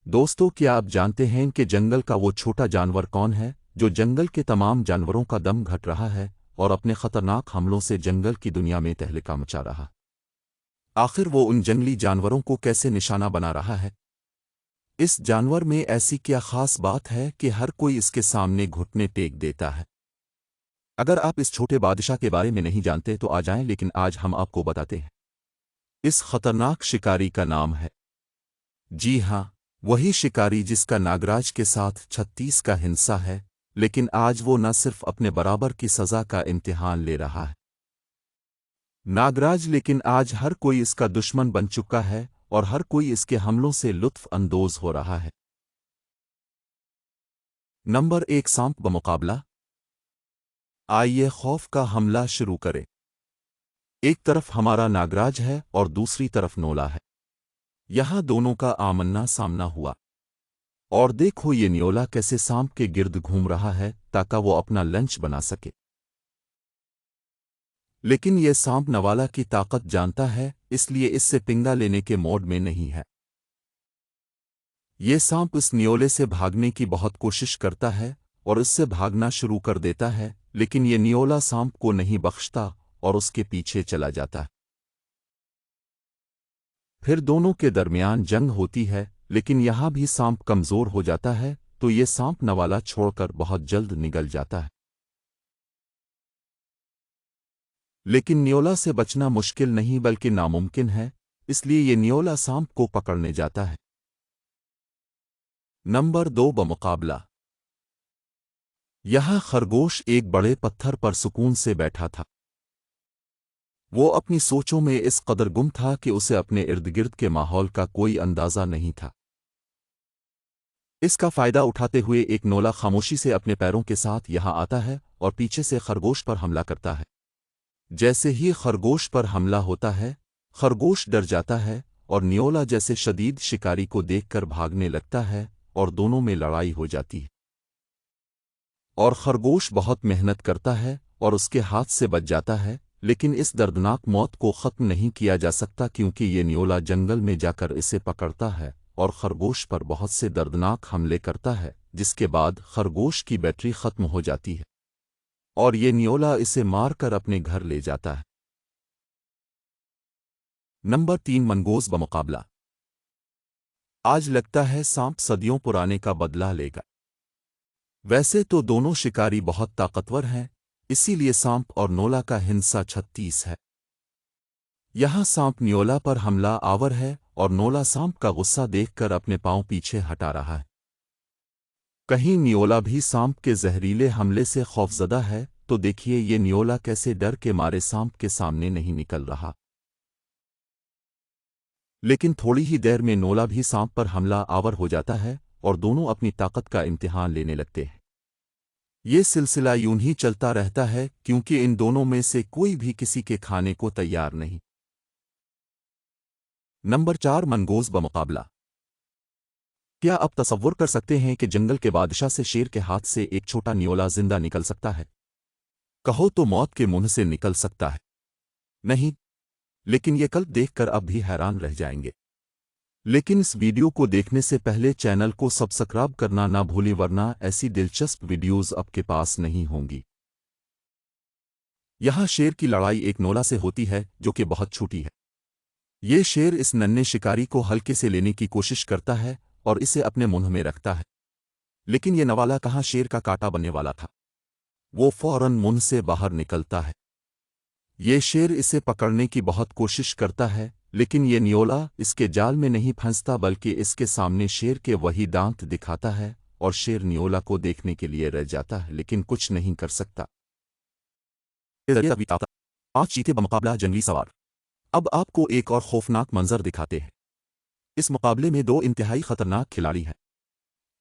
दोस्तों, क्या आप जानते हैं कि जंगल का वो छोटा जानवर कौन है जो जंगल के तमाम जानवरों का दम घट रहा है और अपने खतरनाक हमलों से जंगल की दुनिया में तहलका मचा रहा? आखिर वो उन जंगली जानवरों को कैसे निशाना बना रहा है? इस जानवर में ऐसी क्या खास बात है कि हर कोई इसके सामने घुटने टेक देता है? अगर आप इस छोटे बादशाह के बारे में नहीं जानते तो आ जाएं, लेकिन आज हम आपको बताते हैं। इस खतरनाक शिकारी का नाम है, जी हाँ, वही शिकारी जिसका नागराज के साथ 36 का हिंसा है, लेकिन आज वो न सिर्फ अपने बराबर की सजा का इम्तिहान ले रहा है। नागराज, लेकिन आज हर कोई इसका दुश्मन बन चुका है और हर कोई इसके हमलों से लुत्फ अंदोज हो रहा है। नंबर 1, सांप बमुकाबला। आइए खौफ का हमला शुरू करें। एक तरफ हमारा नागराज है और दूसरी तरफ नोला है। यहां दोनों का आमना सामना हुआ। और देखो ये न्योला कैसे सांप के गिर्द घूम रहा है ताकि वो अपना लंच बना सके। लेकिन ये सांप नवाला की ताकत जानता है, इसलिए इससे पिंगा लेने के मोड में नहीं है। ये सांप इस न्योले से भागने की बहुत कोशिश करता है और इससे भागना शुरू कर देता है, लेकिन ये न्योला सांप को नहीं बख्शता और उसके पीछे चला जाता है। फिर दोनों के दरमियान जंग होती है, लेकिन यहां भी सांप कमजोर हो जाता है, तो ये सांप नवाला छोड़कर बहुत जल्द निकल जाता है। लेकिन न्योला से बचना मुश्किल नहीं बल्कि नामुमकिन है, इसलिए ये न्योला सांप को पकड़ने जाता है। नंबर 2, बमुकाबला। यहां खरगोश एक बड़े पत्थर पर सुकून से बैठा था। वो अपनी सोचों में इस कदर गुम था कि उसे अपने इर्दगिर्द के माहौल का कोई अंदाजा नहीं था। इसका फायदा उठाते हुए एक नोला खामोशी से अपने पैरों के साथ यहां आता है और पीछे से खरगोश पर हमला करता है। जैसे ही खरगोश पर हमला होता है, खरगोश डर जाता है और न्योला जैसे शदीद शिकारी को देखकर भागने लगता है और दोनों में लड़ाई हो जाती है। और खरगोश बहुत मेहनत करता है और उसके हाथ से बच जाता है, लेकिन इस दर्दनाक मौत को ख़त्म नहीं किया जा सकता क्योंकि ये न्योला जंगल में जाकर इसे पकड़ता है और खरगोश पर बहुत से दर्दनाक हमले करता है, जिसके बाद खरगोश की बैटरी ख़त्म हो जाती है और ये न्योला इसे मारकर अपने घर ले जाता है। नंबर 3, मंगोज़ बमुकाबला। आज लगता है सांप सदियों पुराने का बदला लेगा। वैसे तो दोनों शिकारी बहुत ताकतवर हैं, इसीलिए सांप और नोला का हिंसा 36 है। यहां सांप न्योला पर हमला आवर है और नोला सांप का गुस्सा देखकर अपने पांव पीछे हटा रहा है। कहीं न्योला भी सांप के जहरीले हमले से खौफजदा है, तो देखिए ये न्योला कैसे डर के मारे सांप के सामने नहीं निकल रहा। लेकिन थोड़ी ही देर में नोला भी सांप पर हमला आवर हो जाता है और दोनों अपनी ताकत का इम्तिहान लेने लगते हैं। ये सिलसिला यूं ही चलता रहता है क्योंकि इन दोनों में से कोई भी किसी के खाने को तैयार नहीं। नंबर 4, मंगोज़ बमुकाबला। क्या आप तसव्वुर कर सकते हैं कि जंगल के बादशाह से शेर के हाथ से एक छोटा न्योला जिंदा निकल सकता है? कहो तो मौत के मुंह से निकल सकता है। नहीं, लेकिन ये कल देखकर अब भी हैरान रह जाएंगे। लेकिन इस वीडियो को देखने से पहले चैनल को सब्सक्राइब करना ना भूलें, वरना ऐसी दिलचस्प वीडियोस आपके पास नहीं होंगी। यहां शेर की लड़ाई एक नोला से होती है जो कि बहुत छोटी है। ये शेर इस नन्हे शिकारी को हल्के से लेने की कोशिश करता है और इसे अपने मुंह में रखता है, लेकिन ये नवाला कहाँ शेर का कांटा बनने वाला था। वो फौरन मुंह से बाहर निकलता है। ये शेर इसे पकड़ने की बहुत कोशिश करता है, लेकिन ये न्योला इसके जाल में नहीं फंसता बल्कि इसके सामने शेर के वही दांत दिखाता है और शेर न्योला को देखने के लिए रह जाता है, लेकिन कुछ नहीं कर सकता। 5 चीते बमुकाबला जंगली सवार। अब आपको एक और खौफनाक मंजर दिखाते हैं। इस मुकाबले में 2 इंतहाई खतरनाक खिलाड़ी हैं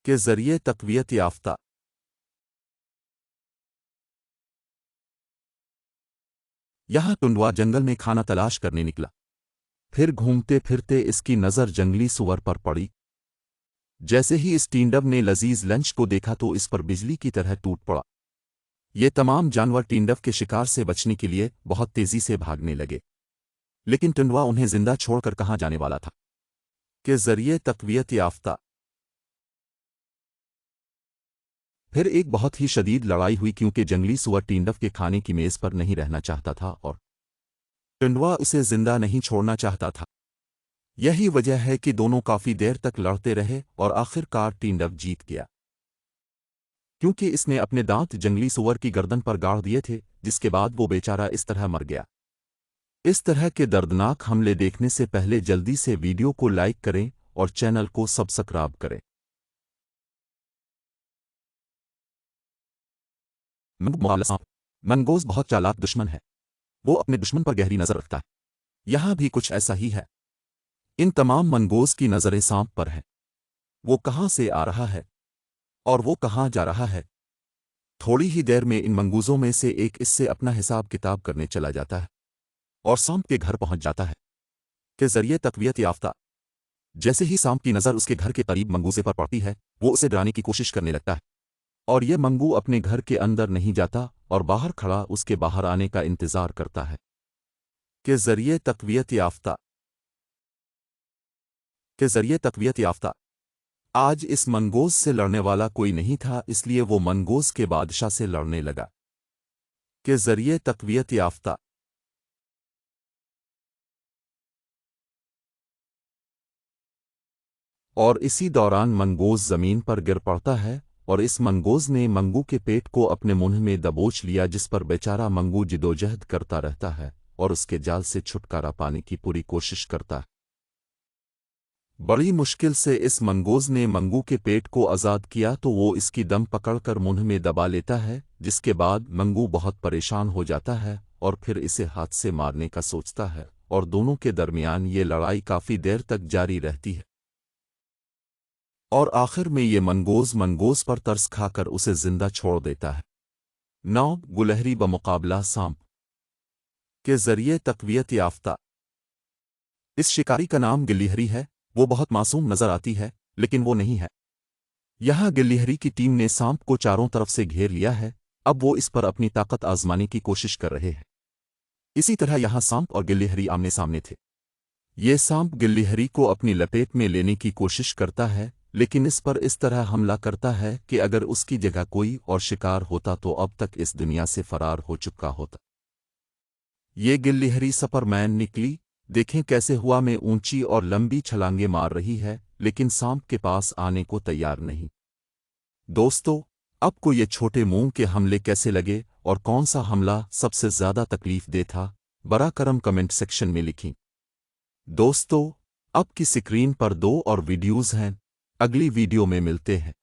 के जरिए तकवियत याफ्ता। यहां टुंडवा जंगल में खाना तलाश करने निकला। फिर घूमते फिरते इसकी नज़र जंगली सुअर पर पड़ी। जैसे ही इस टींडव ने लजीज लंच को देखा तो इस पर बिजली की तरह टूट पड़ा। ये तमाम जानवर टींडव के शिकार से बचने के लिए बहुत तेजी से भागने लगे, लेकिन टुंडवा उन्हें जिंदा छोड़कर कहां जाने वाला था। के जरिए तकवियत याफ्ता। फिर एक बहुत ही शदीद लड़ाई हुई क्योंकि जंगली सुअर टींडव के खाने की मेज़ पर नहीं रहना चाहता था और टिंडवा उसे जिंदा नहीं छोड़ना चाहता था। यही वजह है कि दोनों काफी देर तक लड़ते रहे और आखिरकार टींडव जीत गया, क्योंकि इसने अपने दांत जंगली सुअर की गर्दन पर गाड़ दिए थे, जिसके बाद वो बेचारा इस तरह मर गया। इस तरह के दर्दनाक हमले देखने से पहले जल्दी से वीडियो को लाइक करें और चैनल को सब्सक्राइब करें। मंगोज़ बहुत चालाक दुश्मन है। वो अपने दुश्मन पर गहरी नजर रखता है। यहां भी कुछ ऐसा ही है। इन तमाम मंगोज़ की नजरें सांप पर हैं। वो कहां से आ रहा है और वो कहां जा रहा है। थोड़ी ही देर में इन मंगूज़ों में से एक इससे अपना हिसाब किताब करने चला जाता है और सांप के घर पहुंच जाता है के जरिए तकवीत याफ्ता। जैसे ही सांप की नज़र उसके घर के करीब मंगूज़े पर पड़ती है, वो उसे डराने की कोशिश करने लगता है और ये मंगू अपने घर के अंदर नहीं जाता और बाहर खड़ा उसके बाहर आने का इंतज़ार करता है के जरिए तकवीत याफ्ता आज इस मंगोज़ से लड़ने वाला कोई नहीं था, इसलिए वो मंगोज़ के बादशाह से लड़ने लगा के जरिए तकवीत याफ्ता। और इसी दौरान मंगोज़ ज़मीन पर गिर पड़ता है और इस मंगोज़ ने मंगू के पेट को अपने मुंह में दबोच लिया, जिस पर बेचारा मंगू जिदोजहद करता रहता है और उसके जाल से छुटकारा पाने की पूरी कोशिश करता है। बड़ी मुश्किल से इस मंगोज़ ने मंगू के पेट को आज़ाद किया तो वो इसकी दम पकड़कर मुंह में दबा लेता है, जिसके बाद मंगू बहुत परेशान हो जाता है और फिर इसे हाथ से मारने का सोचता है और दोनों के दरमियान ये लड़ाई काफ़ी देर तक जारी रहती है और आखिर में ये मंगोज़ पर तरस खाकर उसे जिंदा छोड़ देता है। 9 गुलहरी बमुकाबला सांप के जरिए तकवीत याफ्ता। इस शिकारी का नाम गिल्लीहरी है। वो बहुत मासूम नजर आती है, लेकिन वो नहीं है। यहां गिल्लीहरी की टीम ने सांप को चारों तरफ से घेर लिया है। अब वो इस पर अपनी ताकत आजमाने की कोशिश कर रहे हैं। इसी तरह यहां सांप और गिल्लीहरी आमने सामने थे। ये सांप गिल्लीहरी को अपनी लपेट में लेने की कोशिश करता है, लेकिन इस पर इस तरह हमला करता है कि अगर उसकी जगह कोई और शिकार होता तो अब तक इस दुनिया से फरार हो चुका होता। ये गिल्लीहरी सुपरमैन निकली। देखें कैसे हवा में ऊंची और लंबी छलांगे मार रही है, लेकिन सांप के पास आने को तैयार नहीं। दोस्तों, आपको ये छोटे मुंह के हमले कैसे लगे और कौन सा हमला सबसे ज्यादा तकलीफ दे था, बरा करम कमेंट सेक्शन में लिखें। दोस्तों, आपकी स्क्रीन पर 2 और वीडियोज़ हैं। अगली वीडियो में मिलते हैं।